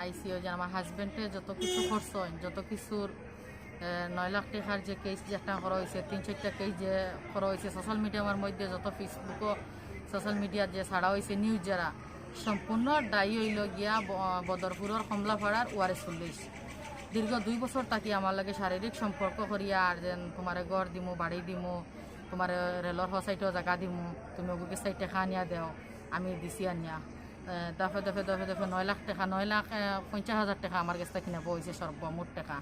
আইসিও যে আমার হাজবেন্ডে যত কিছু খরচ হয়, যত কিছুর 9 লাখ টাকার যে কেস যে একটা করা হয়েছে, 3-4টা কেস যে করা হয়েছে সোশ্যাল মিডিয়ার মধ্যে, যত ফেসবুকও সোশ্যাল মিডিয়ার যে ছাড়া হয়েছে নিউজ যারা, সম্পূর্ণ দায়ী হইল গিয়া বদরপুরের কমলাপাড়ার ওয়ারেস পুলিশ। দীর্ঘ 2 বছর থাকি আমার লাগে শারীরিক সম্পর্ক করিয়া, আর যেন তোমার ঘর দিমু, বাড়ি দিমু, তোমার রেলর সাইডেও জায়গা দিমু, তুমি ওগুকে সাইড টাকা আনিয়া দেও, আমি দিছি আনিয়া দফে দফে দফে দফে 9 লাখ টাকা, 9,50,000 টাকা আমার কাছ থেকে কিনে বইছে সর্বমোট টাকা।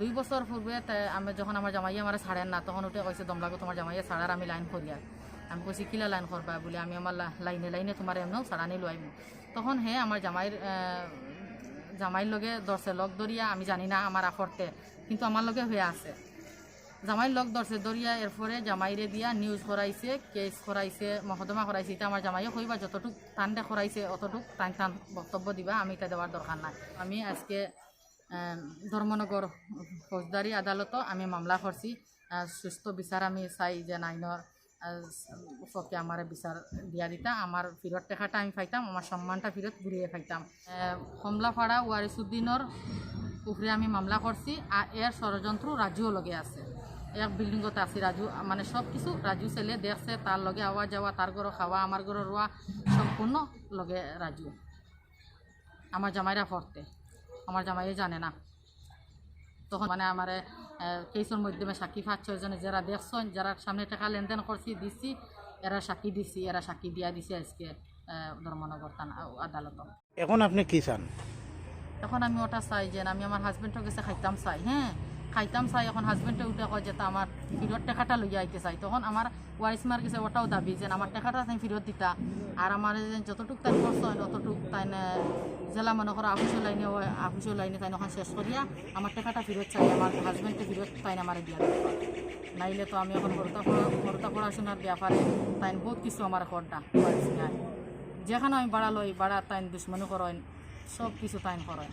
2 বছর পূর্বে আমি যখন আমার জামাইয়া আমার ছাড়েন না, তখন উঠে কইছে দমলাগো তোমার জামাইয়া ছাড়ার আমি লাইন করিয়া। আমি কইছি কিলা লাইন করবা বলে, আমি আমার লাইনে লাইনে তোমার এমনও ছাড়ানি লইম। তখন হে আমার জামাইর লগে ধরছে, লগ ধরিয়া, আমি জানি না আমার আফরতে, কিন্তু আমার লগে হয়ে আছে। জামাইর লগ ধরছে ধরিয়া, এরপরে জামাইরে দিয়া নিউজ করাইছে, কেস করাইছে, মকদ্দমা করাইছে। এটা আমার জামাইও কইবা যতটুক টানটা করাইছে অতটুক টান বক্তব্য দিবা, আমি এটা দেওয়ার দরকার নাই। আমি আজকে ধর্মনগর ফৌজদারি আদালতও আমি মামলা করছি। সুস্থ বিচার আমি চাই যে নাইনর চকে আমার বিচার দিয়া দিতা, আমার ফিরত টাকাটা আমি পাইতাম, আমার সম্মানটা ফিরত ঘুরিয়ে পাইতাম। কমলাপাড়া ওয়ারিসুদ্দিনের উপরে আমি মামলা করছি, আর এর ষড়যন্ত্র রাজুও লগে আছে। এক বিল্ডিংতে আছে রাজু, মানে সব কিছু রাজু ছেলে দেখছে, তার লগে আওয়া যাওয়া, তার ঘরে খাওয়া, আমার ঘরে রোয়া, সম্পূর্ণ লগে রাজু। আমার জামাইরা পড়তে, আমার জামাইয়ে জানে না। তখন মানে আমার কেসের মাধ্যমে সাক্ষী 5-6 জনে যারা দেখছেন, যারা সামনে টাকা লেনদেন করছি দিছি, এরা সাক্ষী দিছি, এরা সাক্ষী দিয়া দিছে আজকে ধর্মনগর থানা আদালত। এখন আপনি কি চান? এখন আমি ওটা চাই যে আমি আমার হাজবেন্ডের কাছে খাইতাম চাই, খাইতাম চাই। এখন হাজবেন্ডে উঠে কয় যে আমার ফিরত টাকাটা লইয়া আইতে চাই। তখন আমার ওয়ারিসমার কাছে ওটাও দাবি যে আমার টাকাটা তাই ফিরত দিতা, আর আমার যতটুক তাই খরচ হয় অতটুক তাই জেলা মনে করো আফিসের লাইনে তাই ওখানে শেষ করিয়া আমার টাকাটা ফিরত চাই, আমার হাজবেন্ডকে ফিরত তাই আমার দিয়া দেবে। নাইলে তো আমি এখন ঘরটা পড়াশোনার ব্যাপারে তাই বহুত কিছু আমার করটা ওয়ারিস নাই। যেখানে আমি বাড়া লই বাড়া তাই দুশ্মনী করেন, সব কিছু তাইন করেন।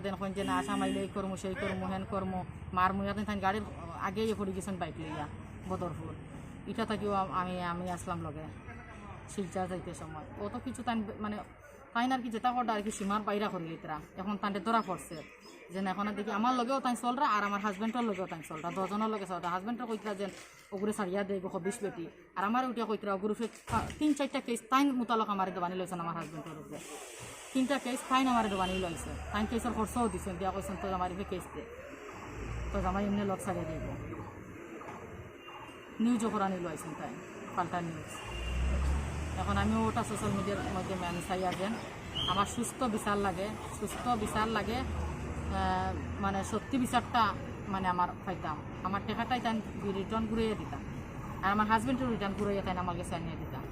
দেন যে না আসা মাইলে এই করমু, সেই করমু, হেন করমু, মার মুয়া তাই গাড়ির আগেই পড়ে গেছেন বাইক লইয়া বদরপুর। এটা থাকিও আমি আসলাম লগে শিলচর যাইতে সময় অত কিছু তাই মানে তাইন আর কি যেটা করটা আর কি সীমার বাইরা করি এতরা। এখন তাইতে ধরা পড়ছে যে এখন দেখি আমার লগেও তাই চলরা, আর আমার হাজবেন্ডের লগেও তাই চলরা, 2 জনের লগে চলরা। হাজবেন্ডের কইতরা যে ওগুলো ছাড়িয়া দেয় 20 বেটি, আর আমার উঠিয়া কইতরা ওগুলো 3-4টা কেস তাইন মোতালক আমার দোকানি লইছেন। আমার হাজবেন্ডের উপরে 3টা কেস ফাইন আমার দোকানি লইছে, ফাইন কেসের খরচও দিচ্ছেন, দিয়া কইছেন তো আমার কেস দে, তো আমার এমনি লগ ছাড়িয়ে দিব। নিউজও করানি লইছেন তাই, পাল্টা নিউজ। এখন আমিও ওটা সোশ্যাল মিডিয়ার মাধ্যমে আমি চাই যেন আমার সুস্থ বিচার লাগে, মানে সত্যি বিচারটা মানে আমার পাইতাম, আমার টাকাটাই তাই রিটার্ন ঘুরিয়ে দিতাম, আর আমার হাজবেন্ডের রিটার্ন ঘুরিয়ে তাই আমার কাছে আনিয়ে দিতাম।